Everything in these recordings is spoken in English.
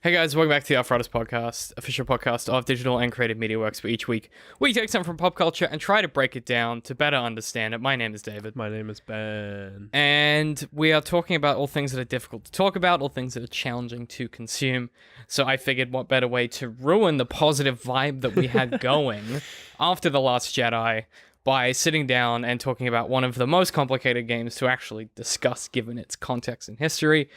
Hey guys, welcome back to the Outriders podcast, official podcast of digital and creative media works, where each week we take something from pop culture and try to break it down to better understand it. My name is David. My name is Ben. And we are talking about all things that are difficult to talk about, all things that are challenging to consume. So I figured what better way to ruin the positive vibe that we had going after The Last Jedi by sitting down and talking about one of the most complicated games to actually discuss given its context and history.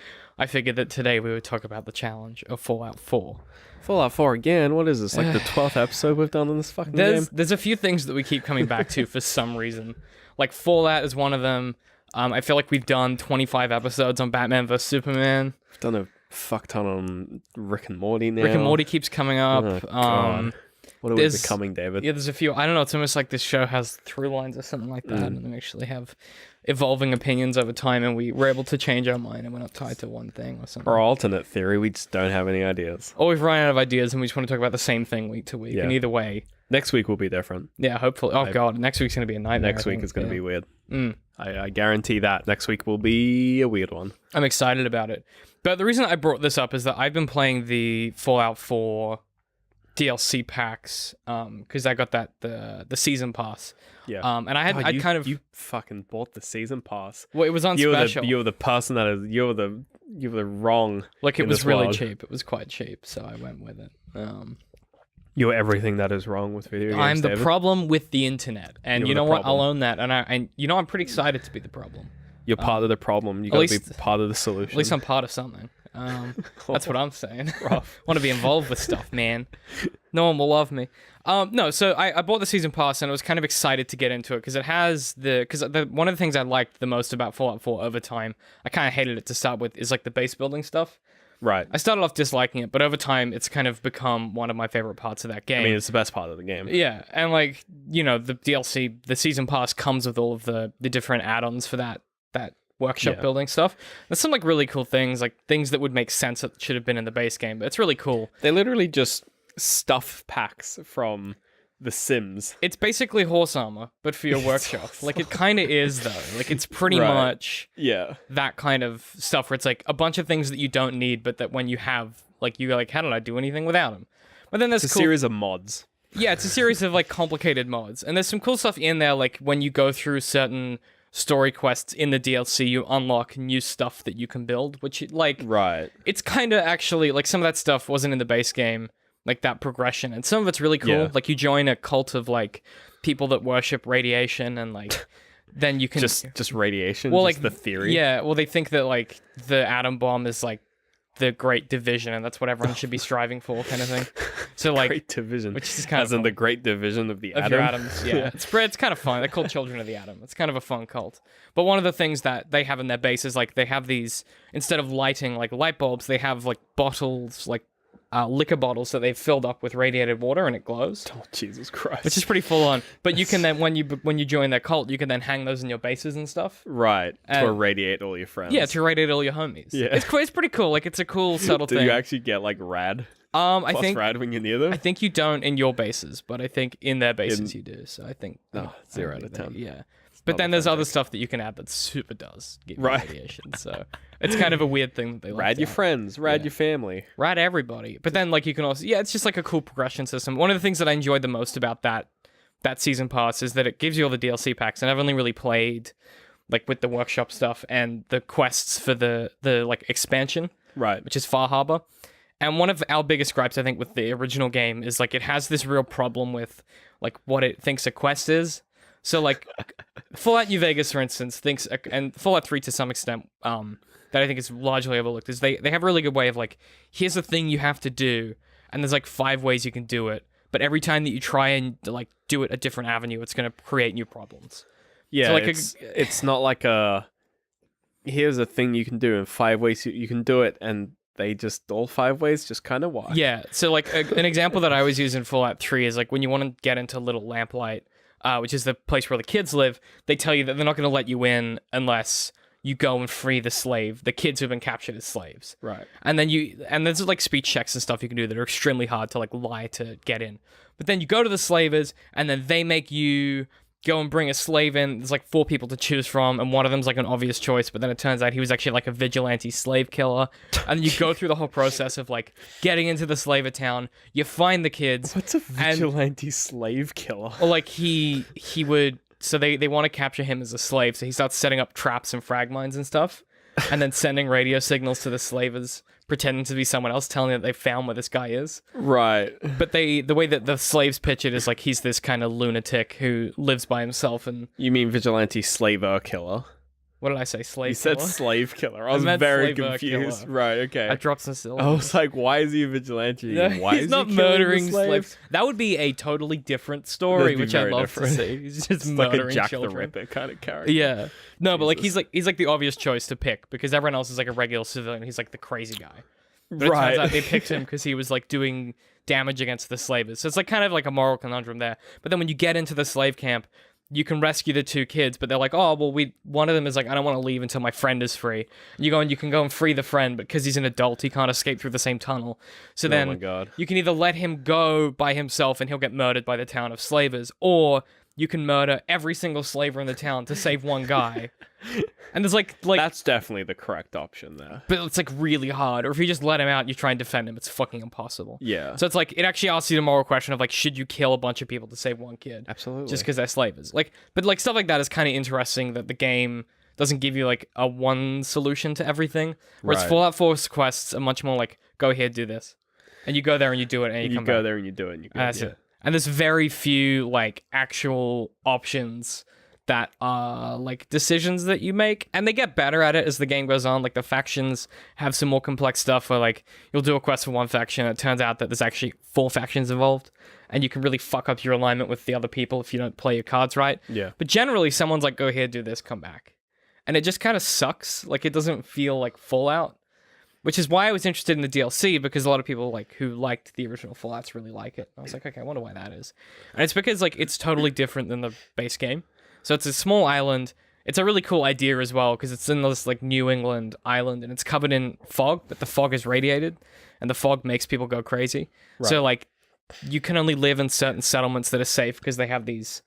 I figured that today we would talk about the challenge of Fallout 4. Fallout 4 again? What is this, like the 12th episode we've done on this fucking game? There's a few things that we keep coming back to for some reason. Like Fallout is one of them. I feel like we've done 25 episodes on Batman vs. Superman. We've done a fuck ton on Rick and Morty now. Rick and Morty keeps coming up. Oh, God. What are we becoming, David? Yeah, there's a few. I don't know. It's almost like this show has through lines or something like that, and we actually have evolving opinions over time, and we're able to change our mind, and we're not tied to one thing or something. Or alternate theory, we just don't have any ideas. Or we've run out of ideas, and we just want to talk about the same thing week to week. Yeah. And either way, Next week will be different. yeah, hopefully. Oh God, next week's gonna be a nightmare. Next week is going to be weird. Mm. I guarantee that. Next week will be a weird one. I'm excited about it. But the reason I brought this up is that I've been playing the Fallout 4 DLC packs because I got the season pass. Yeah. And I had you fucking bought the season pass. Well, it was on special. You're the person that is you're the wrong. Like it in was this really world. cheap. It was quite cheap, so I went with it. You're everything that is wrong with video games. I'm the David. problem with the internet, and You're you know the what? I'll problem. own that. And I'm pretty excited to be the problem. You're part of the problem. You at got to be least- part of the solution. At least I'm part of something. That's what I'm saying. Rough. Want to be involved with stuff, man. No one will love me. No, so I bought the season pass and I was kind of excited to get into it because it has one of the things I liked the most about Fallout 4 over time, I kind of hated it to start with, is like the base building stuff. Right. I started off disliking it, but over time it's kind of become one of my favorite parts of that game. I mean, it's the best part of the game. Yeah, and like, you know, the DLC, the season pass comes with all of the different add-ons for that workshop Yeah. building stuff. There's some like really cool things, like things that would make sense that should have been in the base game, but it's really cool. They literally just stuff packs from The Sims. It's basically horse armor, but for your workshop. Like it kind of is though. Like it's pretty Right. much Yeah. that kind of stuff where it's like a bunch of things that you don't need, but that when you have, like you're like, how did I do anything without them? But then there's It's a cool. series of mods. Yeah, it's a series of like complicated mods, and there's some cool stuff in there. Like when you go through certain story quests in the DLC, you unlock new stuff that you can build, which like Right. it's kind of actually like some of that stuff wasn't in the base game, like that progression, and some of it's really cool. Yeah. Like you join a cult of like people that worship radiation, and like then you can Just radiation. well, just like the theory. Yeah, well, they think that like the atom bomb is like the great division, and that's what everyone should be striving for, kind of thing. So like. Great division. Which is kind As of in fun. the great division of the Of atom. your atoms, yeah. It's kind of fun. They're called Children of the Atom. It's kind of a fun cult. But one of the things that they have in their base is like they have these, instead of lighting like light bulbs, they have like bottles, like liquor bottles that they've filled up with radiated water, and it glows, Oh, Jesus Christ. which is pretty full on. But you can then when you join their cult, you can then hang those in your bases and stuff. Right. To And- irradiate all your friends. Yeah, to radiate all your homies. Yeah. It's cool. It's pretty cool. Like it's a cool subtle Do thing. you actually get like rad? I Plus think rad when you're near them? I think you don't in your bases, but I think in their bases you do. So I think Oh, 0 out of 10. Yeah. But then there's other stuff that you can add that super does give you Right. radiation. So it's kind of a weird thing that they like. Rad your friends, rad Yeah. your family. Rad everybody. But then like you can also it's just like a cool progression system. One of the things that I enjoyed the most about that season pass is that it gives you all the DLC packs, and I've only really played like with the workshop stuff and the quests for the like expansion, Right. which is Far Harbor. And one of our biggest gripes, I think, with the original game is like it has this real problem with like what it thinks a quest is. So like Fallout New Vegas, for instance, thinks, and Fallout 3 to some extent, that I think is largely overlooked, is they have a really good way of like, here's the thing you have to do, and there's like 5 ways you can do it, but every time that you try and like do it a different avenue, it's going to create new problems. Yeah, So, like, it's not like here's a thing you can do in 5 ways you can do it, and they just, all 5 ways just kind of work. Yeah, so like an example that I always use in Fallout 3 is like when you want to get into Little Lamplight, which is the place where the kids live, they tell you that they're not going to let you in unless you go and free the kids who've been captured as slaves. Right. And then there's like speech checks and stuff you can do that are extremely hard to like lie to get in. But then you go to the slavers, and then they make you go and bring a slave in. There's like 4 people to choose from, and one of them's like an obvious choice, but then it turns out he was actually like a vigilante slave killer. And you go through the whole process of like getting into the slaver town. You find the kids. What's a vigilante slave killer? Or like he would. So they want to capture him as a slave, so he starts setting up traps and frag mines and stuff, and then sending radio signals to the slavers, pretending to be someone else, telling them that they found where this guy is. Right. But the way that the slaves pitch it is like he's this kind of lunatic who lives by himself. And You mean vigilante slaver killer? what did I say? Slave You said killer? slave killer. I was meant very slaver confused. killer. Right, okay. I dropped some I syllables. was like, why is he a vigilante? No, Why he's is not he killing murdering the slaves? That would be a totally different story, That'd be which I'd very love different. to see. He's just It's like murdering a Jack children. the Ripper kind of character. Yeah. No, but like Jesus. he's like the obvious choice to pick because everyone else is like a regular civilian. He's like the crazy guy. But it Right. turns out they picked him because he was like doing damage against the slavers. So it's like kind of like a moral conundrum there. But then when you get into the slave camp, you can rescue the 2 kids, but they're like, oh, well, one of them is like, I don't want to leave until my friend is free. And you go and you can go and free the friend, but because he's an adult, he can't escape through the same tunnel. So Oh then my God. you can either let him go by himself and he'll get murdered by the town of slavers, or you can murder every single slaver in the town to save one guy. And there's like That's definitely the correct option there. but it's like really hard. Or if you just let him out and you try and defend him, it's fucking impossible. Yeah. So it's like it actually asks you the moral question of like, should you kill a bunch of people to save one kid? Absolutely. Just because they're slavers. Like, but like stuff like that is kind of interesting that the game doesn't give you like a one solution to everything. Whereas Right. Fallout 4's quests are much more like, go here, do this, and you go there and you do it, and you, you come go back. there and you do it and you go. That's yeah. it. And there's very few like actual options that are like decisions that you make, and they get better at it as the game goes on. Like the factions have some more complex stuff where like you'll do a quest for one faction and it turns out that there's actually 4 factions involved, and you can really fuck up your alignment with the other people if you don't play your cards right. Yeah. But generally someone's like, go here, do this, come back. And it just kind of sucks. Like it doesn't feel like Fallout. Which is why I was interested in the DLC, because a lot of people like who liked the original Fallouts really like it. I was like, okay, I wonder why that is. And it's because like it's totally different than the base game. So it's a small island. It's a really cool idea as well, because it's in this like New England island and it's covered in fog, but the fog is radiated and the fog makes people go crazy. Right. So like you can only live in certain settlements that are safe because they have this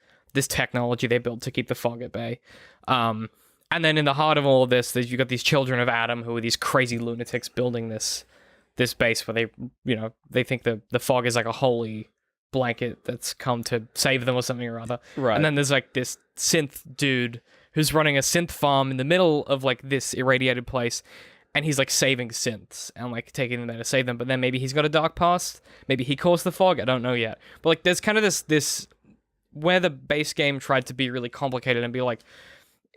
technology they built to keep the fog at bay. And then in the heart of all of this, you got these children of Adam who are these crazy lunatics building this base where they think the fog is like a holy blanket that's come to save them or something or other. Right. And then there's like this synth dude who's running a synth farm in the middle of like this irradiated place, and he's like saving synths and like taking them there to save them. But then maybe he's got a dark past. Maybe he caused the fog. I don't know yet. But like there's kind of this where the base game tried to be really complicated and be like,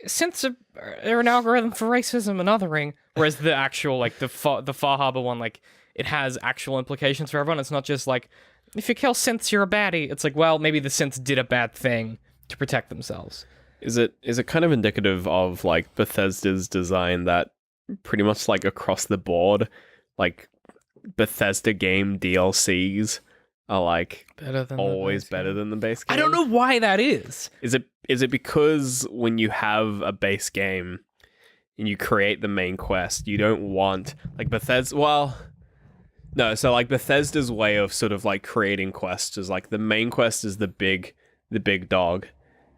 synths are an algorithm for racism and othering, whereas the actual like the Far Harbor one, like it has actual implications for everyone. It's not just like, if you kill synths you're a baddie. It's like, well, maybe the synths did a bad thing to protect themselves. Is it kind of indicative of like Bethesda's design that pretty much like across the board, like Bethesda game DLCs are like Better than always better than the base game? I don't know why that is. Is it because when you have a base game and you create the main quest, you don't want like Bethesda? Well, no. So like Bethesda's way of sort of like creating quests is like the main quest is the big dog,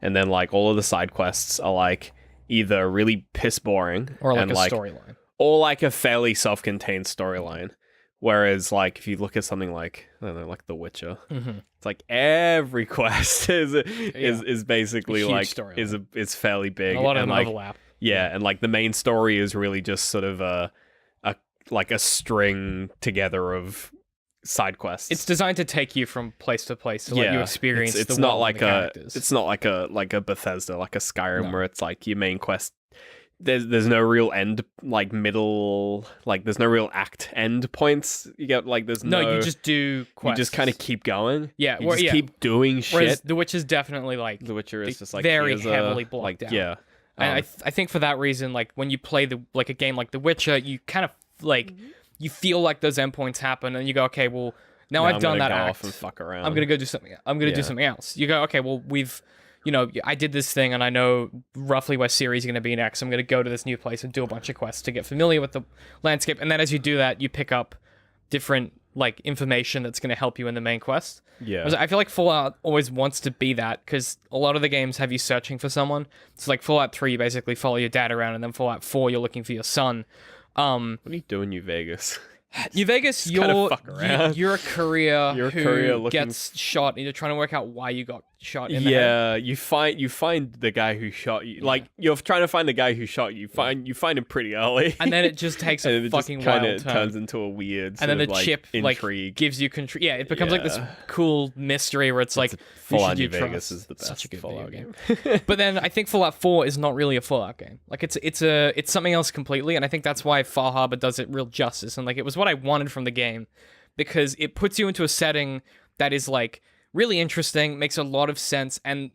and then like all of the side quests are like either really piss boring Or like and, a storyline. or like a fairly self-contained storyline. Whereas, like, if you look at something like, I don't know, like The Witcher, Mm-hmm. it's like every quest is basically A huge like storyline. is fairly big. A lot of and them like overlap. yeah, and like the main story is really just sort of a string together of side quests. It's designed to take you from place to place to let you experience it's the not world and like the a characters. it's not like a Bethesda, like a Skyrim, No. where it's like your main quest. There's no real end, like middle, like there's no real act end points. You get like there's No, you just do you quests. just kind of keep going. Yeah, You well, just yeah. keep doing Whereas shit. The Witch is definitely like, The Witcher is it's just like very here's heavily a, blocked like out. yeah. and I think for that reason, like when you play a game like The Witcher, you kind of like you feel like those endpoints happen, and you go, okay, well now I've I'm done gonna that go act. off and fuck around. I'm gonna go do something. I'm gonna do Yeah. something else. You go, okay, well I did this thing, and I know roughly where Ciri's gonna be next. I'm gonna go to this new place and do a bunch of quests to get familiar with the landscape, and then as you do that, you pick up different like information that's going to help you in the main quest. Yeah. Whereas I feel like Fallout always wants to be that, because a lot of the games have you searching for someone. It's like Fallout 3, you basically follow your dad around, and then Fallout 4, you're looking for your son. What are you doing, New Vegas? New Vegas, kinda fuck around. you're a courier You're a who courier looking- gets shot, and you're trying to work out why you got shot in the head. Yeah, you find the guy who shot you. Like, you're trying to find the guy who shot you. You find him pretty early. And then it just takes and a it fucking just kind wild of turn. turns into a weird And then sort the of, chip intrigue. like gives you control. Yeah, it becomes like this Yeah. cool mystery where it's like, who Fallout should you New Vegas trust? is the best Such a good Fallout video game. But then I think Fallout 4 is not really a Fallout game. Like it's something else completely, and I think that's why Far Harbor does it real justice. And like it was what I wanted from the game, because it puts you into a setting that is like really interesting, makes a lot of sense, and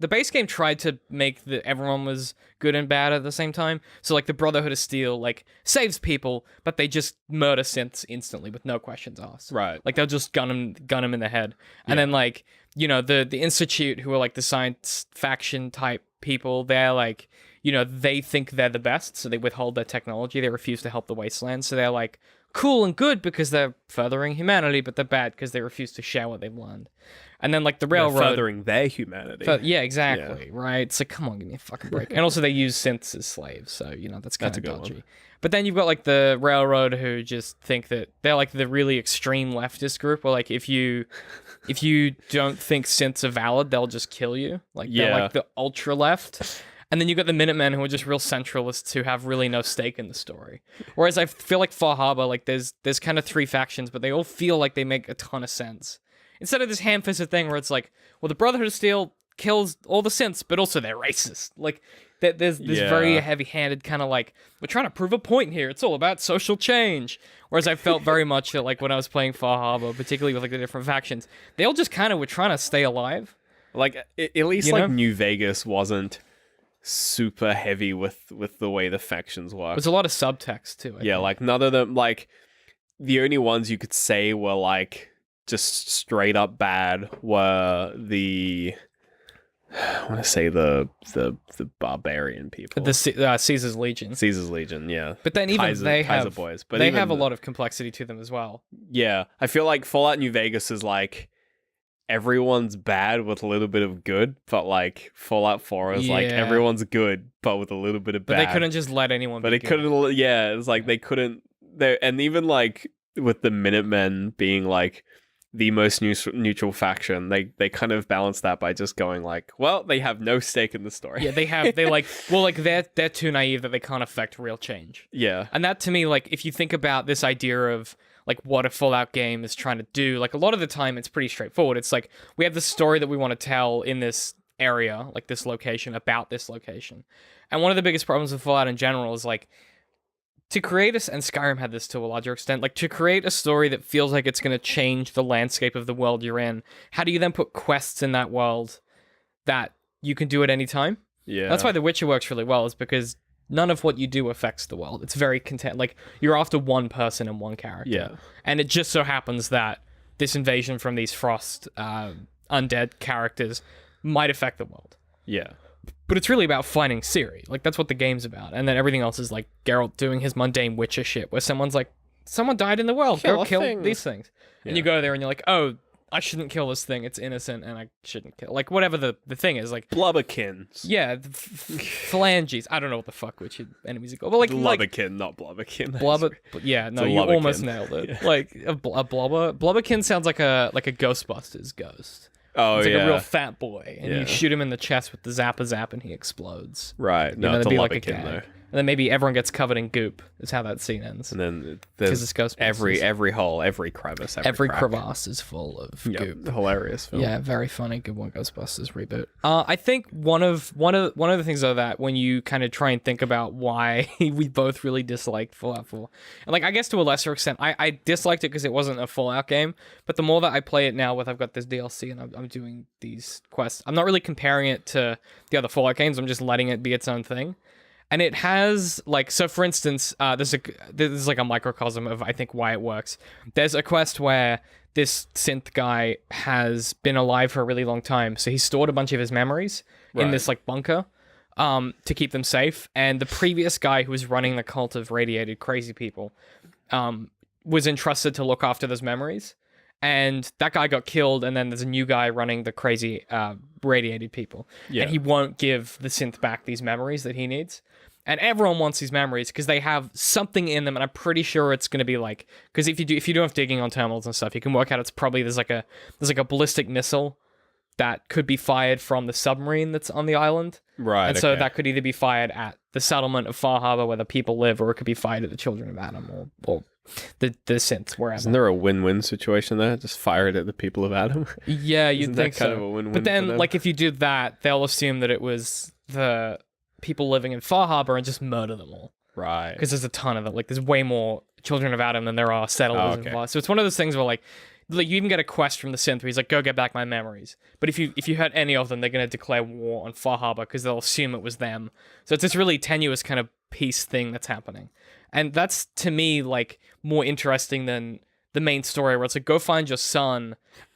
the base game tried to make everyone was good and bad at the same time. So like the Brotherhood of Steel like saves people, but they just murder synths instantly with no questions asked. Right. Like they'll just gun him in the head. And then like, you know, the Institute, who are like the science faction type people, they're like, you know, they think they're the best, so they withhold their technology. They refuse to help the wasteland. So they're like cool and good because they're furthering humanity, but they're bad because they refuse to share what they've learned. And then like the They're railroad, furthering their humanity. yeah, exactly, right? It's like, come on, give me a fucking break. And also they use synths as slaves, so you know that's kind That's of a good dodgy. one. But then you've got like the railroad, who just think that they're like the really extreme leftist group, where like if you don't think synths are valid, they'll just kill you. Like they're Yeah. like the ultra left. And then you got the Minutemen, who are just real centralists who have really no stake in the story. Whereas I feel like Far Harbor, like there's kind of three factions, but they all feel like they make a ton of sense. Instead of this ham-fisted thing where it's like, well, the Brotherhood of Steel kills all the synths, but also they're racist. Like there's this very Yeah. heavy-handed kind of like, we're trying to prove a point here. It's all about social change. Whereas I felt very much that like when I was playing Far Harbor, particularly with like the different factions, they all just kind of were trying to stay alive. Like at least You like know? New Vegas wasn't super heavy with the way the factions work. There's a lot of subtext too. I Yeah, think. like none of them, like the only ones you could say were like just straight up bad were the I want to say the barbarian people. the Caesar's Legion. Caesar's Legion, yeah. But then even Kaiser, they Kaiser have boys, but they even have a lot of complexity to them as well. Yeah, I feel like Fallout New Vegas is like everyone's bad with a little bit of good, but like Fallout 4 is like Yeah. everyone's good but with a little bit of But bad. they couldn't just let anyone. But be it good. couldn't. Yeah, it's like they couldn't. There and even like with the Minutemen being like the most neutral faction, they kind of balance that by just going like, well, they have no stake in the story. Yeah, they like well, like they're too naive that they can't affect real change. Yeah. And that to me, like if you think about this idea of like what a Fallout game is trying to do, like a lot of the time it's pretty straightforward. It's like we have the story that we want to tell in this area, like this location, about this location. And one of the biggest problems with Fallout in general is like to create and Skyrim had this to a larger extent, like to create a story that feels like it's going to change the landscape of the world you're in. How do you then put quests in that world that you can do at any time? Yeah. That's why The Witcher works really well, is because none of what you do affects the world. It's very content. Like you're after one person and one character. Yeah. And it just so happens that this invasion from these Frost undead characters might affect the world. Yeah. But it's really about finding Ciri. Like that's what the game's about. And then everything else is like Geralt doing his mundane Witcher shit, where someone's like, someone died in the world. Kill Go a kill thing. these things. And Yeah. you go there and you're like, oh, I shouldn't kill this thing. It's innocent and I shouldn't kill. Like whatever the thing is. Like Blubberkins. yeah, phalanges. I don't know what the fuck which enemies are called. But like Blubberkin, not Blubberkin. blubber. Yeah, no, a you almost blubberkin. nailed it. Yeah. Like a blubber. Blubberkin sounds like a Ghostbusters ghost. Oh It's like yeah. a real fat boy, and Yeah. you shoot him in the chest with the Zappa Zap, and he explodes. Right. No, And then it's it'd a be like a Blubberkin gag. though. And then maybe everyone gets covered in goop. Is how that scene ends. And then 'Cause there's it's Ghostbusters. every hole, every crevice, Every crack. crevasse is full of Yep. goop. Hilarious film. Yeah, very funny. Good one, Ghostbusters reboot. I think one of the things though that when you kind of try and think about why we both really disliked Fallout 4, and like I guess to a lesser extent, I disliked it because it wasn't a Fallout game. But the more that I play it now, with I've got this DLC and I'm doing these quests, I'm not really comparing it to the other Fallout games. I'm just letting it be its own thing. And it has like, so for instance, this is like a microcosm of I think why it works. There's a quest where this synth guy has been alive for a really long time, so he stored a bunch of his memories in Right. this like bunker to keep them safe. And the previous guy who was running the cult of radiated crazy people was entrusted to look after those memories. And that guy got killed, and then there's a new guy running the crazy radiated people. Yeah. And he won't give the synth back these memories that he needs. And everyone wants these memories because they have something in them, and I'm pretty sure it's going to be like, because if you do enough digging on terminals and stuff, you can work out it's probably there's like a ballistic missile that could be fired from the submarine that's on the island. Right. And so that could either be fired at the settlement of Far Harbor where the people live, or it could be fired at the Children of Adam or the synths, wherever. Isn't there a win-win situation there? Just fire it at the people of Adam? Yeah, you'd Isn't think that kind so. of a win-win But for then, them? like, if you do that, they'll assume that it was the people living in Far Harbor and just murder them all. Right. Because there's a ton of it. Like, there's way more Children of Adam than there are settlers. Oh, and okay. blah. So it's one of those things where, like, you even get a quest from the synth where he's like, go get back my memories. But if you hurt any of them, they're going to declare war on Far Harbor because they'll assume it was them. So it's this really tenuous kind of peace thing that's happening. And that's, to me, like, more interesting than the main story where it's like, go find your son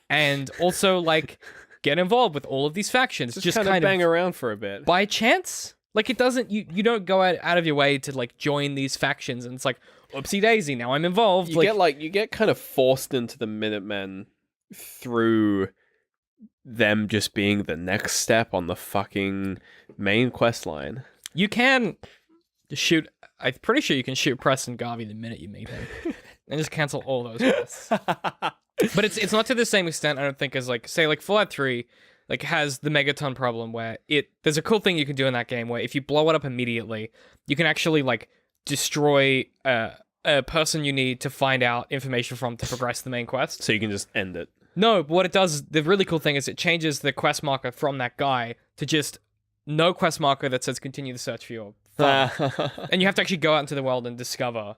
and also, like, get involved with all of these factions. Just kind of bang around for a bit. by chance. Like, it doesn't, you don't go out of your way to, like, join these factions, and it's like, oopsie daisy, now I'm involved. You get kind of forced into the Minutemen through them just being the next step on the fucking main quest line. You can shoot, I'm pretty sure you can shoot Preston Garvey the minute you meet him, and just cancel all those quests. But it's not to the same extent, I don't think, as, like, say, like, Fallout 3, like, has the megaton problem where there's a cool thing you can do in that game where if you blow it up immediately, you can actually, like, destroy a person you need to find out information from to progress the main quest. So you can just end it. No, but what it does, the really cool thing is it changes the quest marker from that guy to just no quest marker that says continue the search for your father. And you have to actually go out into the world and discover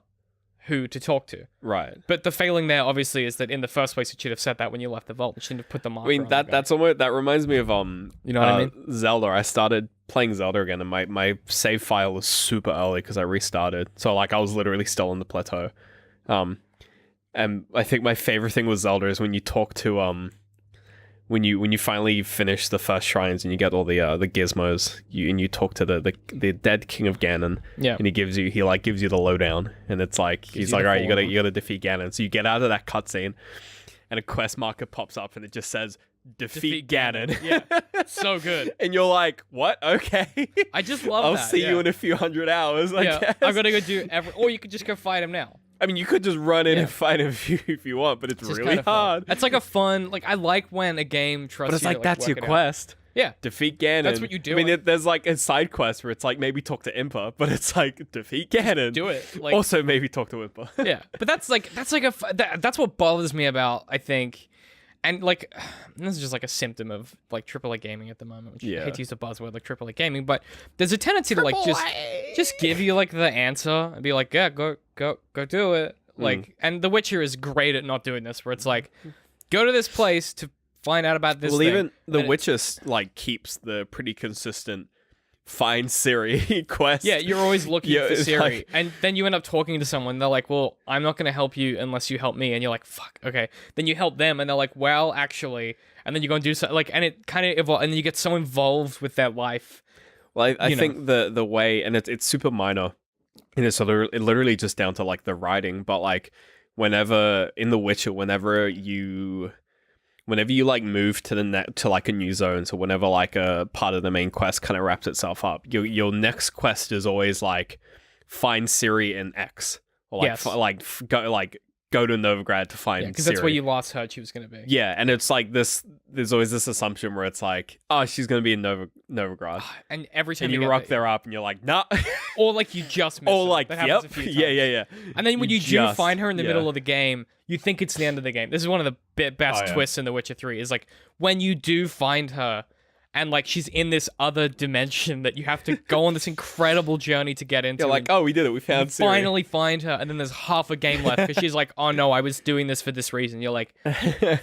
who to talk to. Right. But the failing there, obviously, is that in the first place, it should have said that when you left the vault. It shouldn't have put the marker I mean, on the guy. that's almost, that reminds me of You know what I mean? Zelda. I started playing Zelda again, and my save file was super early because I restarted. So, like, I was literally still on the plateau. And I think my favorite thing with Zelda is when you talk to when you finally finish the first shrines and you get all the gizmos, you talk to the dead King of Ganon. Yeah. And he gives you the lowdown, and it's like he's you like, the all right, full you gotta defeat Ganon. So you get out of that cutscene, and a quest marker pops up, and it just says defeat Ganon. Yeah. So good. And you're like, what? Okay. I just love I'll that. see you in a few hundred hours. I Yeah. guess. I'm going to go do or you could just go fight him now. I mean, you could just run in Yeah. and fight him if you want, but it's Just really kind of fun. hard. It's like a fun, like, I like when a game trusts But it's you to, like, that's work your it out. quest. Yeah. Defeat Ganon. That's what you do. I mean, there's like a side quest where it's like maybe talk to Impa, but it's like defeat Ganon. Do it. Like, Also, maybe talk to Impa. yeah. But that's that's what bothers me about, I think, and, like, this is just like a symptom of, like, AAA gaming at the moment, which I hate to use the buzzword like AAA gaming, but there's a tendency to, like, just give you, like, the answer and be like, yeah, go do it. Like, and The Witcher is great at not doing this, where it's like, go to this place to find out about this Well, thing. even The And Witcher like keeps the pretty consistent find Siri quest. yeah, you're always looking Yeah, for it's Siri, like- and then you end up talking to someone. They're like, "Well, I'm not going to help you unless you help me," and you're like, "Fuck, okay." Then you help them, and they're like, "Well, actually," and then you go and do something like, and it kind of evolves, and then you get so involved with their life. Well, I you know. think the way, and it's super minor, and it's literally just down to like the writing, but like whenever in The Witcher, whenever you like move to to like a new zone, so whenever like a part of the main quest kind of wraps itself up, your next quest is always like find Ciri in X, or like Yes. go to Novigrad to find Because Ciri. that's where you last heard she was going to be. Yeah, and it's like this. There's always this assumption where it's like, oh, she's gonna be in Novigrad, And every time and you you get rock there, there up, and you're like, nah. or like you just miss Oh, her. like, That happens yep. a few times. Yeah. And then when you do just- find her in the yeah. middle of the game, you think it's the end of the game. This is one of the best Oh, yeah. twists in The Witcher 3 is like when you do find her and like she's in this other dimension that you have to go on this incredible journey to get into. You're like, and oh, we did it. We found you Ciri. finally find her, and then there's half a game left because she's like, oh no, I was doing this for this reason. You're like,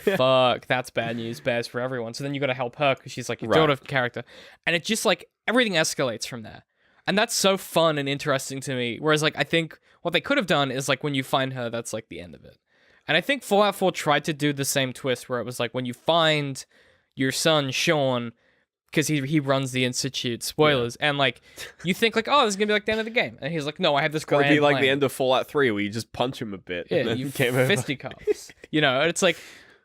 fuck, that's bad news, bears for everyone. So then you got to help her because she's like your Right. daughter character, and it just like everything escalates from there. And that's so fun and interesting to me. Whereas, like, I think what they could have done is, like, when you find her, that's, like, the end of it. And I think Fallout 4 tried to do the same twist where it was, like, when you find your son, Sean, because he runs the Institute. Spoilers. And like you think like, oh, this is gonna be like the end of the game, and he's like, no, I have this Gotta grand be like plan. the end of Fallout 3 where you just punch him a bit. Yeah, and then you game over. fisticuffs. You know, and it's like,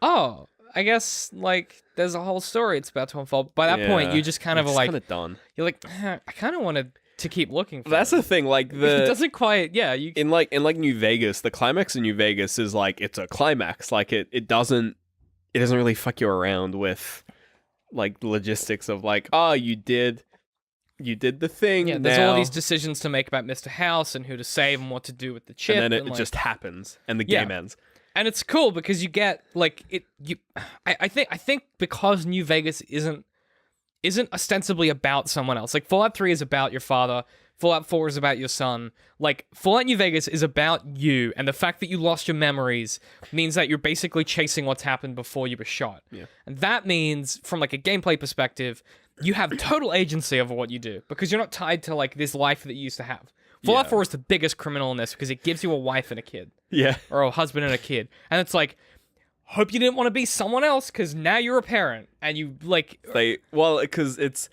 oh, I guess like there's a whole story it's about to unfold. By that point, Yeah. you just kind of It's like, kind of done. you're like, I kind of wanted to keep looking for That's it. the thing. Like It the doesn't quite. Yeah, you. in New Vegas, the climax in New Vegas is like it's a climax. Like it doesn't really fuck you around with like the logistics of like, oh, you did the thing. Yeah, there's now, all these decisions to make about Mr. House and who to save and what to do with the chip. and then it like- just happens and the Yeah. game ends. and it's cool because you get like it. I think because New Vegas isn't ostensibly about someone else. Like Fallout 3 is about your father. Fallout 4 is about your son. Like Fallout New Vegas is about you, and the fact that you lost your memories means that you're basically chasing what's happened before you were shot. Yeah. And that means, from like a gameplay perspective, you have total agency over what you do because you're not tied to like this life that you used to have. Fallout Yeah. 4 is the biggest criminal in this because it gives you a wife and a kid, Yeah. or a husband and a kid, and it's like, hope you didn't want to be someone else because now you're a parent and you like. Because it's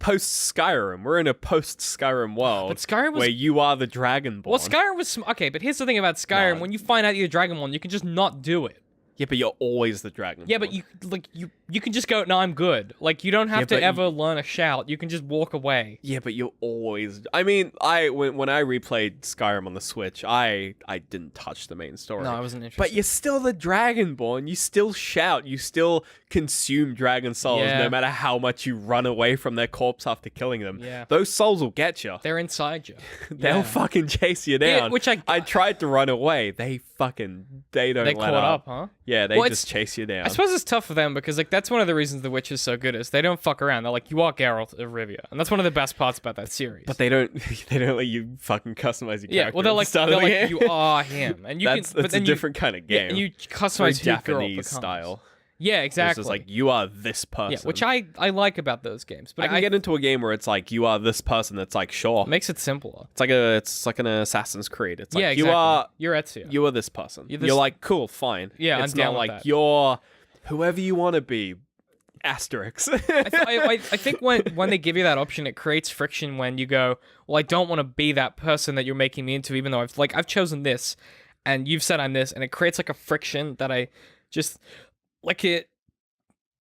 post Skyrim. We're in a post Skyrim world. But Skyrim was where you are the Dragonborn. Well, Skyrim was okay, but here's the thing about Skyrim: No. when you find out you're Dragonborn, you can just not do it. Yeah, but you're always the Dragonborn. Yeah, but you can just go, no, I'm good. Like you don't have Yeah, to but ever learn a shout. You can just walk away. Yeah, but you're always. I mean, when I replayed Skyrim on the Switch, I didn't touch the main story. No, I wasn't interested. But you're still the Dragonborn. You still shout. You still consume dragon souls, Yeah. no matter how much you run away from their corpse after killing them. Yeah. Those souls will get you. They're inside you. They'll Yeah. fucking chase you Yeah, down. which I tried to run away. They don't They let caught up. up, huh? Yeah, they Well, just it's- chase you down. I suppose it's tough for them because like that's one of the reasons The Witch is so good is they don't fuck around. They're like, you are Geralt of Rivia, and that's one of the best parts about that series. But they don't. They don't let you fucking customize your character. yeah, well they're at the like start of the game. you are him, and you That's can. But a then different kind of Yeah, game. and you Very customize who Geralt Japanese becomes. style. Yeah, It's exactly. just like you are this person. yeah, which I like about those games, but I can get into a game where it's like you are this person. That's like sure. makes it simpler. It's like an Assassin's Creed. It's like Yeah, exactly. you're Ezio. this person. You're You're, this- like cool, fine. Yeah, it's I'm down not with like that. you're whoever you want to be. Asterisk. I think when they give you that option, it creates friction when you go, well, I don't want to be that person that you're making me into, even though I've chosen this, and you've said I'm this, and it creates like a friction that I just like it.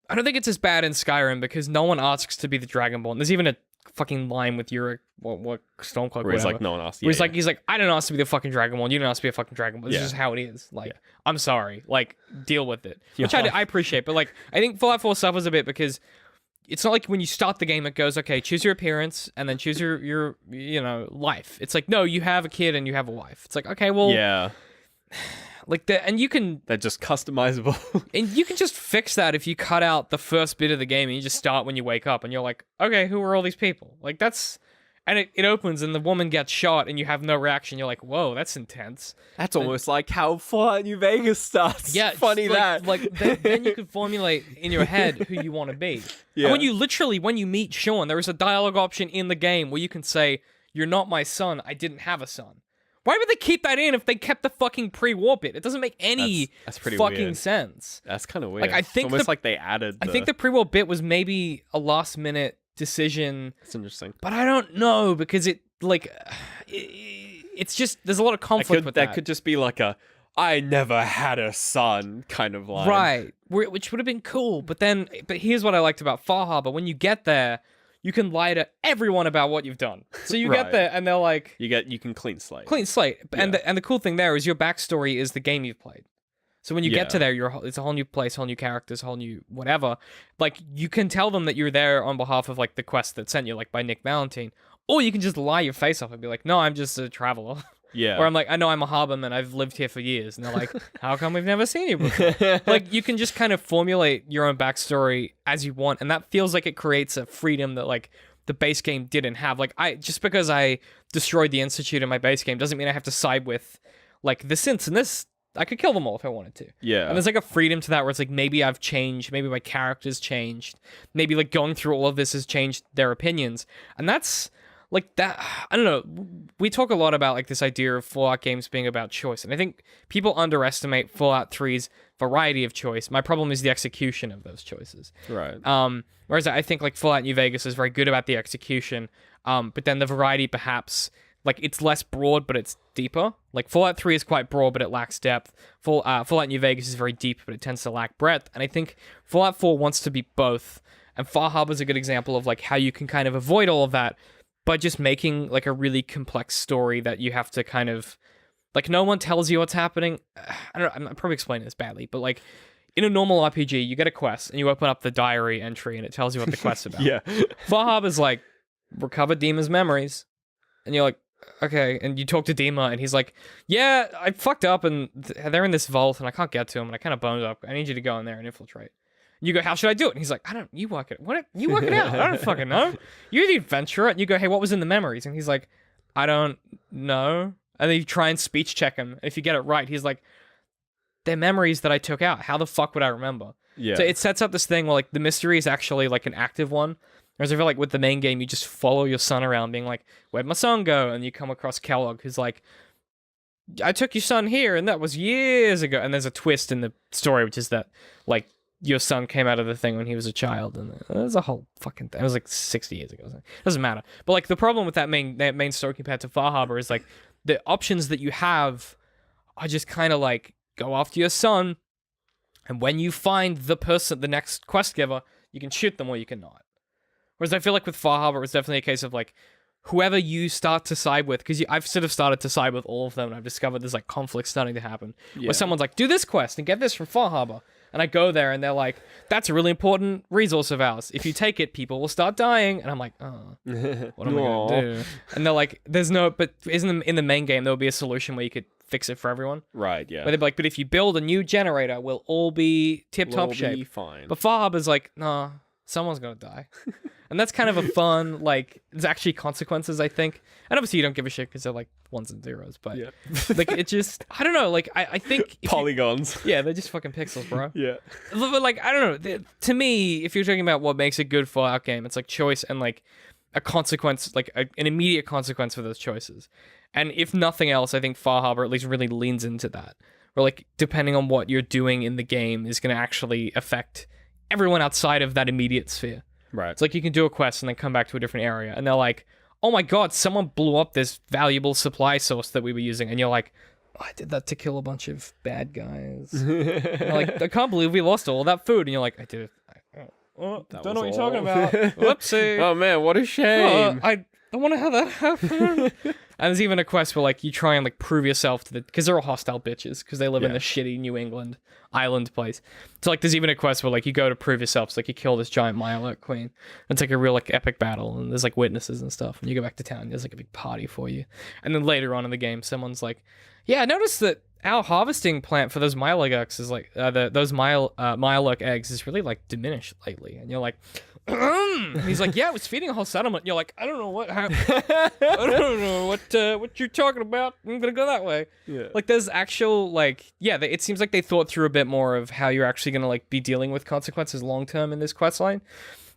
I don't think it's as bad in Skyrim because no one asks to be the Dragonborn. There's even a fucking line with Yorick, what Stormcloak, Where he's whatever. like no one else. Where he's like, I didn't ask to be the fucking Dragonborn. You didn't ask to be a fucking Dragonborn. This Yeah. is just how it is. Like, Yeah. I'm sorry. Like, deal with it. Yeah. Which I appreciate. But, like, I think Fallout 4 suffers a bit because it's not like when you start the game, it goes, okay, choose your appearance and then choose your life. It's like, no, you have a kid and you have a wife. It's like, okay, well, yeah, like, and you can they're just customizable. just fix that if you cut out the first bit of the game and you just start when you wake up and you're like, okay, who are all these people? Like, that's. And it opens and the woman gets shot and you have no reaction. You're like, whoa, that's intense. That's almost like how Fallout New Vegas starts. Yeah, funny just that. like then you can formulate in your head who you want to be. Yeah. And when you meet Sean, there is a dialogue option in the game where you can say, "You're not my son. I didn't have a son." Why would they keep that in if they kept the fucking pre-war bit? It doesn't make any That's pretty fucking weird. sense. That's kind of weird. I think it's almost the- like they added. I think the pre-war bit was maybe a last-minute decision, That's interesting. but I don't know because it's just there's a lot of conflict with That could just be like a "I never had a son" kind of line. Right, which would have been cool. But here's what I liked about Far Harbor: when you get there, you can lie to everyone about what you've done. So you get Right. there, and they're like, You can clean slate. clean slate. And Yeah. the cool thing there is your backstory is the game you've played. So when you get to Yeah. there, it's a whole new place, whole new characters, whole new whatever. Like you can tell them that you're there on behalf of like the quest that sent you, like by Nick Valentine, or you can just lie your face off and be like, "No, I'm just a traveler." Yeah. Or I'm like, "I know I'm a harborman. I've lived here for years," and they're like, "How come we've never seen you before?" Like you can just kind of formulate your own backstory as you want, and that feels like it creates a freedom that like the base game didn't have. Like just because I destroyed the Institute in my base game doesn't mean I have to side with like the synths in this. I could kill them all if I wanted to. Yeah. And there's like a freedom to that where it's like maybe I've changed, maybe my character's changed, maybe like going through all of this has changed their opinions. And that's like that. I don't know. We talk a lot about like this idea of Fallout games being about choice, and I think people underestimate Fallout 3's variety of choice. My problem is the execution of those choices. Right. Whereas I think like Fallout New Vegas is very good about the execution, but then the variety perhaps like it's less broad but it's deeper. Like Fallout 3 is quite broad but it lacks depth. Fallout New Vegas is very deep but it tends to lack breadth. And I think Fallout 4 wants to be both. And Far Harbor is a good example of like how you can kind of avoid all of that by just making like a really complex story that you have to kind of like no one tells you what's happening. I don't know, I'm probably explaining this badly, but like in a normal RPG, you get a quest and you open up the diary entry and it tells you what the quest's about. Yeah. Far Harbor's like, recover Dima's memories. And you're like, okay. And you talk to Dima and he's like, yeah, I fucked up and they're in this vault and I can't get to them and I kind of boned up. I need you to go in there and infiltrate. And you go, how should I do it? And he's like, you work it. What? You work it out. I don't fucking know. You're the adventurer. And you go, hey, what was in the memories? And he's like, I don't know. And then you try and speech check him. And if you get it right, he's like, they're memories that I took out. How the fuck would I remember? Yeah. So it sets up this thing where like the mystery is actually like an active one. Whereas I feel like with the main game, you just follow your son around being like, where'd my son go? And you come across Kellogg who's like, I took your son here and that was years ago. And there's a twist in the story, which is that like your son came out of the thing when he was a child. And there's a whole fucking thing. It was like 60 years ago. It doesn't matter. But like the problem with that main story compared to Far Harbor is like the options that you have are just kind of like, go after your son, and when you find the next quest giver, you can shoot them or you cannot. Whereas I feel like with Far Harbor, it's definitely a case of like, whoever you start to side with, because I've sort of started to side with all of them, and I've discovered there's like conflict starting to happen, where someone's like, do this quest and get this from Far Harbor. And I go there and they're like, that's a really important resource of ours. If you take it, people will start dying. And I'm like, oh, what am I going to do? And they're like, but isn't in the main game, there will be a solution where you could fix it for everyone. Right, yeah. Where they'd be like, but if you build a new generator, we'll all be tip-top shape. Be fine. But Far Harbor's like, nah, someone's going to die. And that's kind of a fun, like, there's actually consequences, I think. And obviously you don't give a shit because they're like ones and zeros. But Yeah. like, it just, I don't know, like, I think... Polygons. Yeah, they're just fucking pixels, bro. Yeah. But like, I don't know. To me, if you're talking about what makes a good Fallout game, it's like choice and like a consequence, like an immediate consequence for those choices. And if nothing else, I think Far Harbor at least really leans into that. Where like, depending on what you're doing in the game is going to actually affect everyone outside of that immediate sphere. Right. It's like you can do a quest and then come back to a different area. And they're like, oh my god, someone blew up this valuable supply source that we were using. And you're like, oh, I did that to kill a bunch of bad guys. They're like, I can't believe we lost all that food. And you're like, I did it. Don't know what you're talking about. Whoopsie. Oh man, what a shame. I don't want to have that happen. And there's even a quest where like you try and like prove yourself to because they're all hostile bitches because they live in the shitty New England island place. So like there's even a quest where like you go to prove yourself. So like you kill this giant Mirelurk queen. And it's like a real like epic battle and there's like witnesses and stuff. And you go back to town and there's like a big party for you. And then later on in the game, someone's like, yeah, I noticed that our harvesting plant for those Mirelurks is like those Mirelurk eggs is really like diminished lately. And you're like, and he's like, yeah, it was feeding a whole settlement. And you're like, I don't know what happened. I don't know what you're talking about. I'm gonna go that way. Yeah. Like there's actual like it seems like they thought through a bit more of how you're actually gonna like be dealing with consequences long term in this quest line.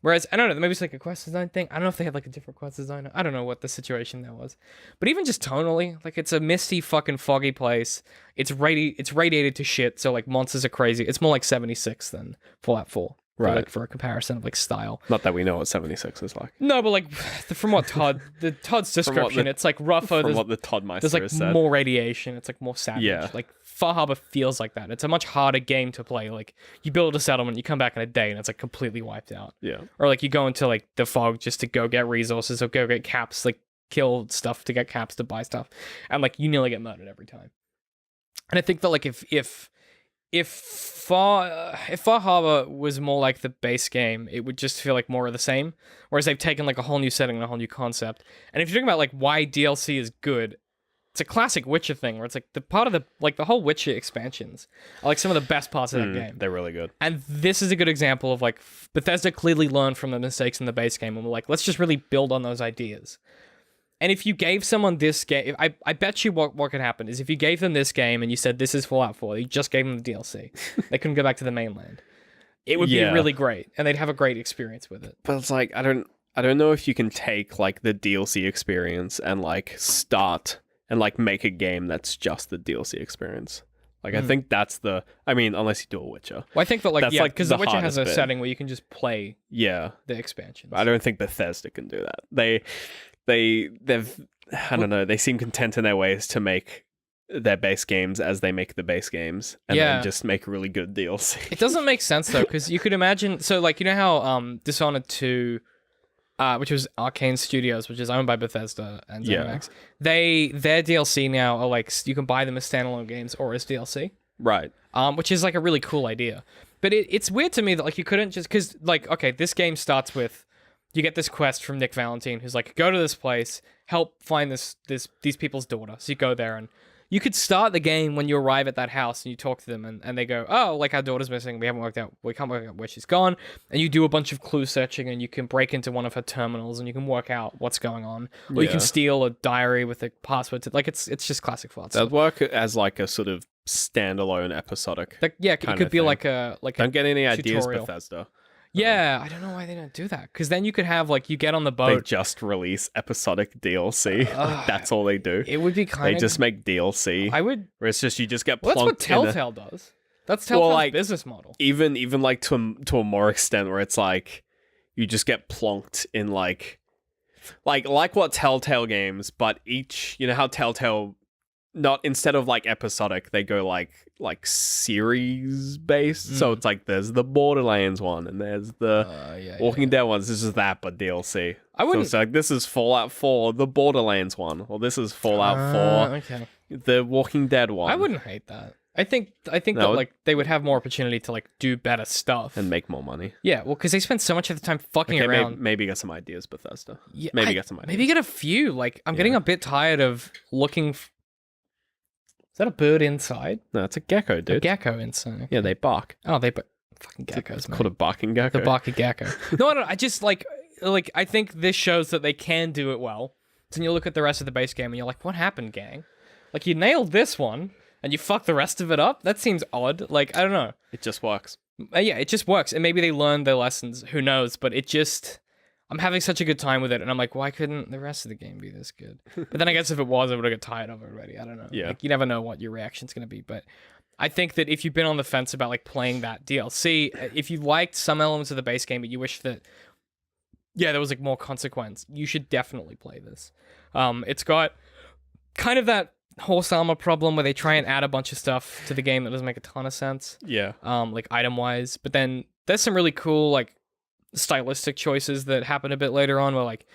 Whereas, I don't know, maybe it's like a quest design thing. I don't know if they had like a different quest designer. I don't know what the situation there was. But even just tonally, like it's a misty fucking foggy place. It's radiated to shit, so like monsters are crazy. It's more like 76 than Fallout 4. Right. For a comparison of like style. Not that we know what 76 is like. No, but like from what Todd's description, it's like rougher. From what the Toddmeister there's like has said. more radiation. It's like more savage. Yeah. Like Far Harbor feels like that. It's a much harder game to play. Like you build a settlement, you come back in a day, and it's like completely wiped out. Yeah. Or like you go into like the fog just to go get resources or go get caps, like kill stuff to get caps to buy stuff, and like you nearly get murdered every time. And I think that like if Far Harbor was more like the base game, it would just feel like more of the same. Whereas they've taken like a whole new setting and a whole new concept. And if you're talking about like why DLC is good, it's a classic Witcher thing where it's like the part of the whole Witcher expansions are like some of the best parts of that game. They're really good. And this is a good example of like Bethesda clearly learned from the mistakes in the base game and we're like, let's just really build on those ideas. And if you gave someone this game, I bet you what could happen is if you gave them this game and you said this is Fallout 4, you just gave them the DLC. They couldn't go back to the mainland. It would be really great, and they'd have a great experience with it. But it's like, I don't I don't know if you can take like the DLC experience and like start and like make a game that's just the DLC experience. Like, I think that's I mean, unless you do a Witcher. Well, I think that That's, yeah, like, because the The Witcher has hardest a bit. setting where you can just play Yeah. the expansions. I don't think Bethesda can do that. They've I don't know, they seem content in their ways to make their base games as they make the base games and Yeah. then just make really good DLC. It doesn't make sense though, because you could imagine. So, like, you know how Dishonored 2, which was Arcane Studios, which is owned by Bethesda and Yeah. ZeniMax, their DLC now are like you can buy them as standalone games or as DLC, Right. which is like a really cool idea. But it's weird to me that like you couldn't just because like okay, this game starts with you get this quest from Nick Valentine who's like go to this place, help find these people's daughter. So you go there and you could start the game when you arrive at that house and you talk to them and they go, oh, like our daughter's missing. We can't work out where she's gone. And you do a bunch of clue searching and you can break into one of her terminals and you can work out what's going on. Or you can Yeah. steal a diary with a password. Like it's just classic Fallout stuff. That'd work as like a sort of standalone episodic. Like, yeah, it kind could of be thing. like a Don't get any ideas, tutorial. Bethesda. yeah. I don't know why they don't do that because then you could have like you get on the They boat. just release episodic DLC. Like, that's all they do. It would be They kind of. just make DLC. I would. where it's just you just get Well, plunked that's what in a- Telltale does. That's Telltale's like, business model. even like to a more extent where it's like you just get plonked in like what Telltale games, but each you know how Telltale not instead of like episodic they go like series based. So it's like there's the Borderlands one and there's the Yeah, Walking Dead ones. This is that but DLC. I wouldn't. So it's like this is Fallout 4, the Borderlands one, or this is Fallout 4, Okay. the Walking Dead one. I wouldn't hate that. I think No, that it- like they would have more opportunity to like do better stuff. and make more money. Yeah, well, because they spend so much of the time fucking Okay, around. maybe get some ideas, Bethesda. Yeah, maybe get some ideas. Maybe get a few. Like I'm getting Yeah. a bit tired of looking. Is that a bird inside? No, it's a gecko, A dude. gecko inside. Yeah, they bark. Oh, fucking It's geckos, man. called a barking gecko. The barky gecko. No, I don't. I just like I think this shows that they can do it well. Then you look at the rest of the base game and you're like, what happened, gang? Like you nailed this one and you fucked the rest of it up. That seems odd. Like I don't know. It just works. Yeah, it just works. And maybe they learned their lessons. Who knows? But it just. I'm having such a good time with it, and I'm like, why couldn't the rest of the game be this good? But then I guess if it was, I would have got tired of it already. I don't know. Yeah. Like, you never know what your reaction's going to be. But I think that if you've been on the fence about like playing that DLC, if you liked some elements of the base game, but you wish that, yeah, there was like more consequence, you should definitely play this. It's got kind of that horse armor problem where they try and add a bunch of stuff to the game that doesn't make a ton of sense, Yeah. like item wise. But then there's some really cool like stylistic choices that happen a bit later on where like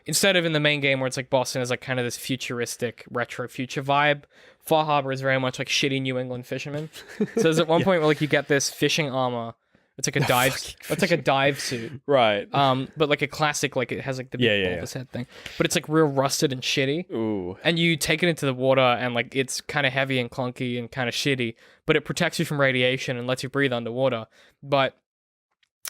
instead of in the main game where it's like Boston is like kind of this futuristic retro future vibe, Far Harbor is very much like shitty New England fishermen. So there's at one point where like you get this fishing armor. It's like a dive. It's like a dive suit. Right. But like a classic, like it has like the big Yeah. bulbous head thing. But it's like real rusted and shitty. Ooh. And you take it into the water and like it's kind of heavy and clunky and kind of shitty, but it protects you from radiation and lets you breathe underwater. But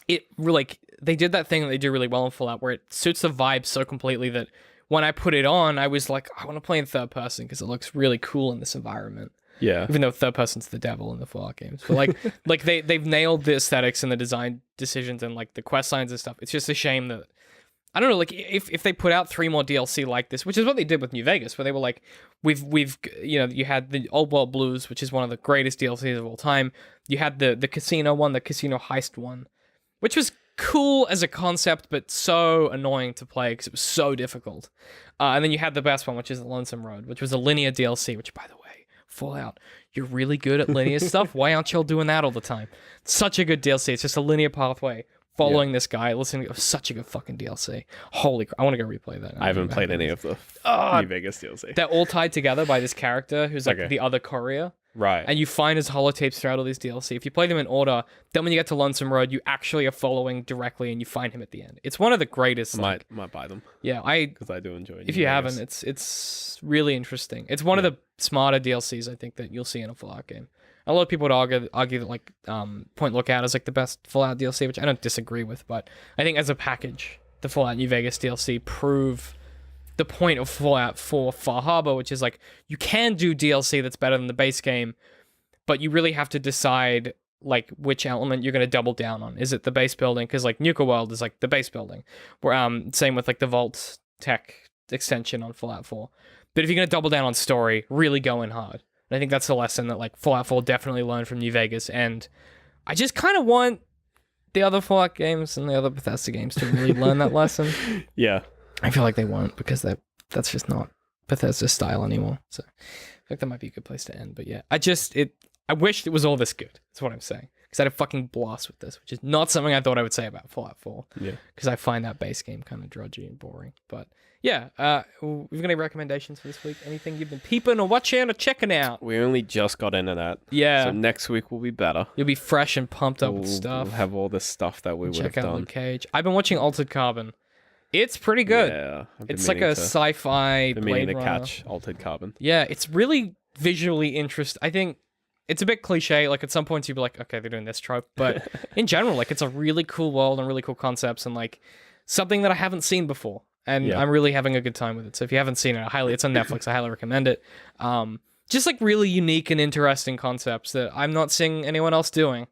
it like they did that thing that they do really well in Fallout where it suits the vibe so completely that when I put it on, I was like, I want to play in third person because it looks really cool in this environment. Yeah. Even though third person's the devil in the Fallout games, but like like they've nailed the aesthetics and the design decisions and like the quest lines and stuff. It's just a shame that I don't know, like if they put out 3 more DLC like this, which is what they did with New Vegas, where they were like, we've you know, you had the Old World Blues, which is one of the greatest DLCs of all time. You had the casino one, the casino heist one, which was cool as a concept, but so annoying to play because it was so difficult. And then you had the best one, which is the Lonesome Road, which was a linear DLC, which by the way, Fallout, you're really good at linear stuff. Why aren't y'all doing that all the time? Such a good DLC. It's just a linear pathway following this guy, listening to such a good fucking DLC. Holy crap. I want to go replay that. I haven't played any of the New Vegas DLC. They're all tied together by this character who's like Okay. the other courier. Right. And you find his holotapes throughout all these DLC. If you play them in order, then when you get to Lonesome Road, you actually are following directly and you find him at the end. It's one of the greatest. Like, might buy them yeah, because I do enjoy. if you haven't, it's really interesting. It's one of the smarter DLCs I think that you'll see in a Fallout game. A lot of people would argue that like Point Lookout is like the best Fallout DLC, which I don't disagree with, but I think as a package, the Fallout New Vegas DLC prove the point of Fallout 4 Far Harbor, which is like you can do DLC that's better than the base game, but you really have to decide like which element you're going to double down on. Is it the base building? Because like Nuka World is like the base building. Same with like the Vault Tech extension on Fallout 4. But if you're going to double down on story, really go in hard. And I think that's the lesson that like Fallout 4 definitely learned from New Vegas. And I just kind of want the other Fallout games and the other Bethesda games to really learn that lesson. Yeah. I feel like they won't because that's just not Bethesda's style anymore. So I feel like that might be a good place to end. But yeah, I wished it was all this good. That's what I'm saying. Because I had a fucking blast with this, which is not something I thought I would say about Fallout 4. Yeah. Because I find that base game kind of drudgy and boring. But yeah, we've got any recommendations for this week? Anything you've been peeping or watching or checking out? We only just got into that. Yeah. So next week will be better. You'll be fresh and pumped up with stuff. We'll have all the stuff that we would have Check out done. Luke Cage. I've been watching Altered Carbon. It's pretty good. Yeah. It's like a sci-fi been Blade meaning to Runner. catch Altered Carbon. Yeah, it's really visually interesting. I think it's a bit cliche. Like at some points you'd be like, okay, they're doing this trope, but in general, like it's a really cool world and really cool concepts and like something that I haven't seen before. And Yeah. I'm really having a good time with it. So if you haven't seen it, it's on Netflix. I highly recommend it. Just like really unique and interesting concepts that I'm not seeing anyone else doing.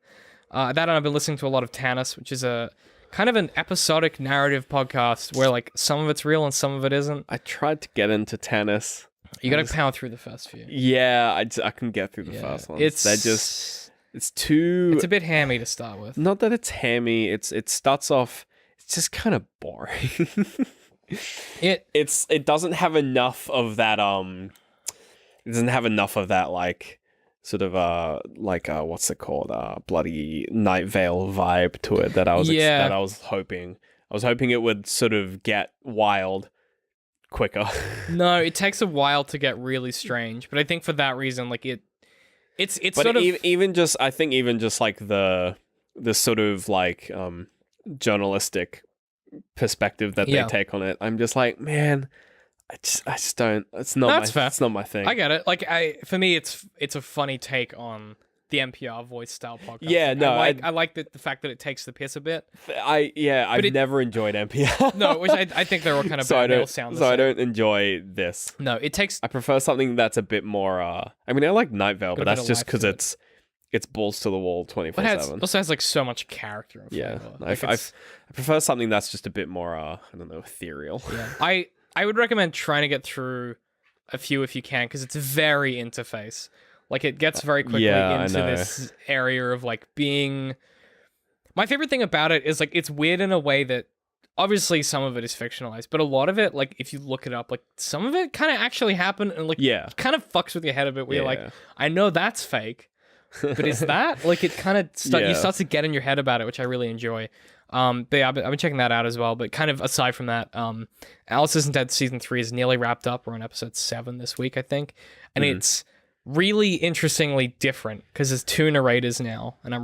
That and I've been listening to a lot of Tannis, which is a kind of an episodic narrative podcast where like some of it's real and some of it isn't. I tried to get into Tannis. You got to power through the first few. Yeah, I can get through the first one. It's too. It's a bit hammy to start with. Not that it's hammy. It starts off. It's just kind of boring. It doesn't have enough of that. It doesn't have enough of that like sort of what's it called? Bloody Night Vale vibe to it that I was hoping. I was hoping it would sort of get wild quicker. No, it takes a while to get really strange, but I think for that reason, like it's but sort of even just like the sort of like journalistic perspective that they take on it. I'm just like, man, I just don't. It's not fair. It's not my thing. I get it. Like for me, it's a funny take on the NPR voice style podcast. Yeah, no, I like the fact that it takes the piss a bit. I've never enjoyed NPR. No, which I think they're all kind of so bad. They all sound the same. I don't enjoy this. No, it takes. I prefer something that's a bit more. I mean, I like Night Vale, but that's just because it's balls to the wall 24/7. It also has like so much character. And yeah, like, I prefer something that's just a bit more. I don't know, ethereal. Yeah, I would recommend trying to get through a few if you can, because it's very interface. Like it gets very quickly into this area of like being. My favorite thing about it is like it's weird in a way that obviously some of it is fictionalized, but a lot of it, like if you look it up, like some of it kind of actually happened, and like it kind of fucks with your head a bit. Where you're like, I know that's fake, but is that like it kind of you start to get in your head about it, which I really enjoy. But yeah, I've been checking that out as well. But kind of aside from that, Alice Isn't Dead season 3 is nearly wrapped up. We're on episode 7 this week, I think, and it's really interestingly different because there's 2 narrators now, and I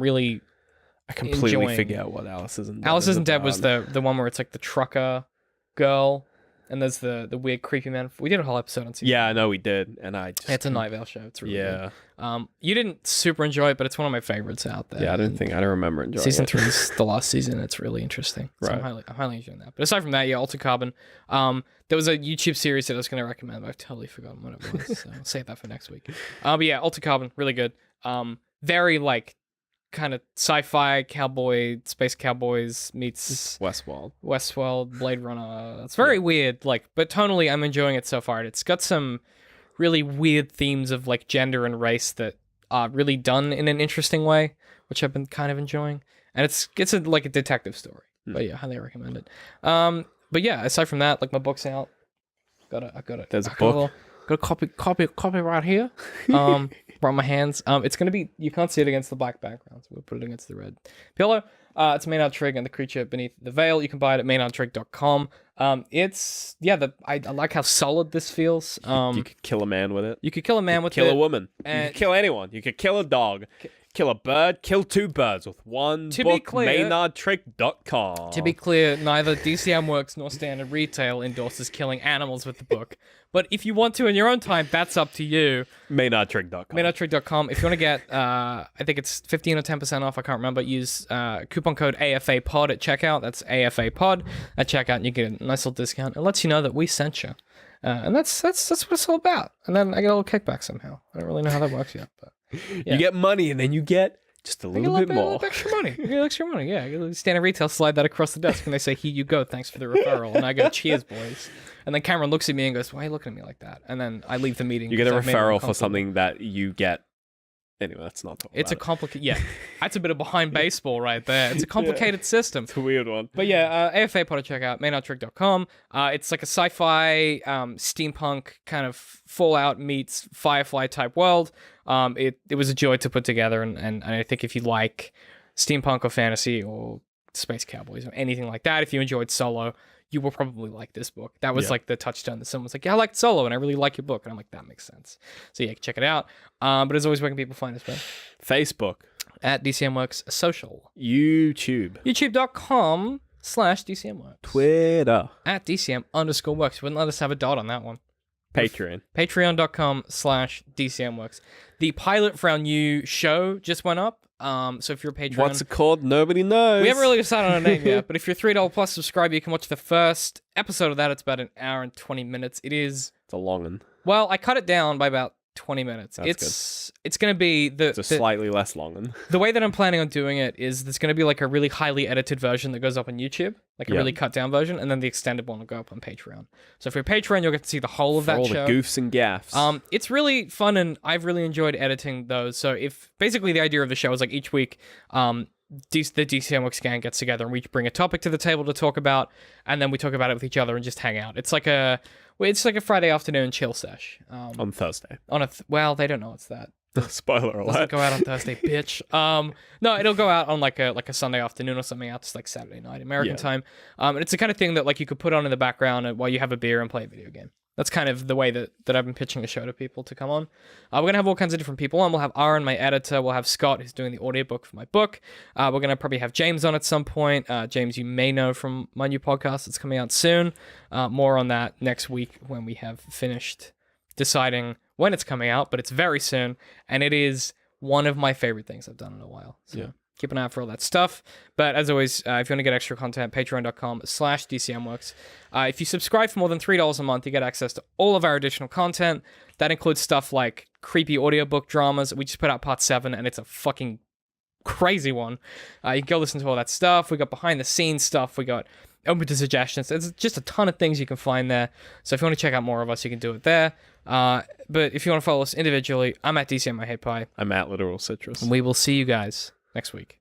completely forget what Alice Isn't Dead. Alice Isn't Dead was the one where it's like the trucker girl, and there's the weird creepy man. We did a whole episode on season. Yeah, I know we did, and it's a Night Vale show. It's really good. Yeah. You didn't super enjoy it, but it's one of my favorites out there. Yeah, I don't remember enjoying season it. 3 is the last season. It's really interesting. So Right. I'm highly enjoying that. But aside from that, yeah, Altered Carbon. There was a YouTube series that I was going to recommend, but I've totally forgotten what it was. So I'll save that for next week. But yeah, Altered Carbon, really good. Very like kind of sci-fi cowboy, space cowboys meets Westworld, Blade Runner. It's very weird, like, but tonally I'm enjoying it so far. It's got some really weird themes of like gender and race that are really done in an interesting way, which I've been kind of enjoying. And it's like a detective story. But yeah, highly recommend it. But yeah, aside from that, like my book's out. I've got it. There's a book. Got a copy right here. Right in my hands. It's gonna be, you can't see it against the black background, so we'll put it against the red pillow. It's Maynard Trigg and the Creature Beneath the Veil. You can buy it at maynardtrigg.com. I like how solid this feels. You could kill a man with it. You could kill a man with it. Kill a woman. You could kill anyone. You could kill a dog. Kill a bird. Kill 2 birds with one To book. be clear- maynardtrigg.com. To be clear, neither DCM Works nor Standard Retail endorses killing animals with the book. But if you want to in your own time, that's up to you. maynardtrigg.com. maynardtrigg.com. If you want to get, I think it's 15 or 10% off, I can't remember, use coupon code AFAPOD at checkout. That's AFAPOD at checkout, and you get a nice little discount. It lets you know that we sent you. And that's what it's all about. And then I get a little kickback somehow. I don't really know how that works yet, but yeah. You get money, and then you get Just a I get little bit a more. little extra money. I get extra money. Yeah, you stand in retail, slide that across the desk, and they say, "Here you go. Thanks for the referral." And I go, "Cheers, boys." And then Cameron looks at me and goes, "Why are you looking at me like that?" And then I leave the meeting. You get a 'cause I've made him referral for uncomfortable. something that you get. Anyway, that's not talking It's a about it. complicated. Yeah, that's a bit of behind baseball right there. It's a complicated system. It's a weird one. But yeah, AFA pod to check out, mainouttrick.com. It's like a sci-fi, steampunk kind of Fallout meets Firefly type world. It was a joy to put together, and I think if you like steampunk or fantasy or space cowboys or anything like that, if you enjoyed Solo, you will probably like this book. That was like the touchstone that someone's like, yeah, I liked Solo and I really like your book. And I'm like, that makes sense. So yeah, check it out. But as always, where can people find us, Ben? Facebook. At DCMworks Social. YouTube. YouTube.com/DCMworks. Twitter. At DCM_works. Wouldn't let us have a dot on that one. Patreon. Patreon.com/DCMworks. The pilot for our new show just went up. So if you're a Patreon, What's it called? Nobody knows. we haven't really decided on a name yet, but if you're a $3 plus subscriber, you can watch the first episode of that. It's about an hour and 20 minutes. It is, It's a long one. well, I cut it down by about 20 minutes. That's It's going to be It's a slightly less long one. the way that I'm planning on doing it is there's going to be like a really highly edited version that goes up on YouTube, like a Yeah. really cut down version, and then the extended one will go up on Patreon. So if you're a Patreon, you'll get to see the whole of For that all show. the goofs and gaffs. It's really fun, and I've really enjoyed editing those. So if basically the idea of the show is like each week, the DCMworks gang gets together and we bring a topic to the table to talk about, and then we talk about it with each other and just hang out. It's like a Friday afternoon chill sesh. On Thursday. Well, they don't know it's that. Spoiler It doesn't alert. go out on Thursday, bitch. No, it'll go out on like a Sunday afternoon or something. Out just like Saturday night American Yeah. time. And it's the kind of thing that like you could put on in the background while you have a beer and play a video game. That's kind of the way that I've been pitching a show to people to come on. We're going to have all kinds of different people on. We'll have Aaron, my editor. We'll have Scott, who's doing the audiobook for my book. We're going to probably have James on at some point. James, you may know from my new podcast that's coming out soon. More on that next week when we have finished deciding when it's coming out, but it's very soon. And it is one of my favorite things I've done in a while. So Yeah. keep an eye out for all that stuff. But as always, if you want to get extra content, patreon.com/DCMworks. If you subscribe for more than $3 a month, you get access to all of our additional content. That includes stuff like creepy audiobook dramas. We just put out part 7, and it's a fucking crazy one. You can go listen to all that stuff. We got behind the scenes stuff. We got open to suggestions. There's just a ton of things you can find there. So if you want to check out more of us, you can do it there. But if you want to follow us individually, I'm at DCM My Hate Pie. I'm at Literal Citrus. And we will see you guys next week.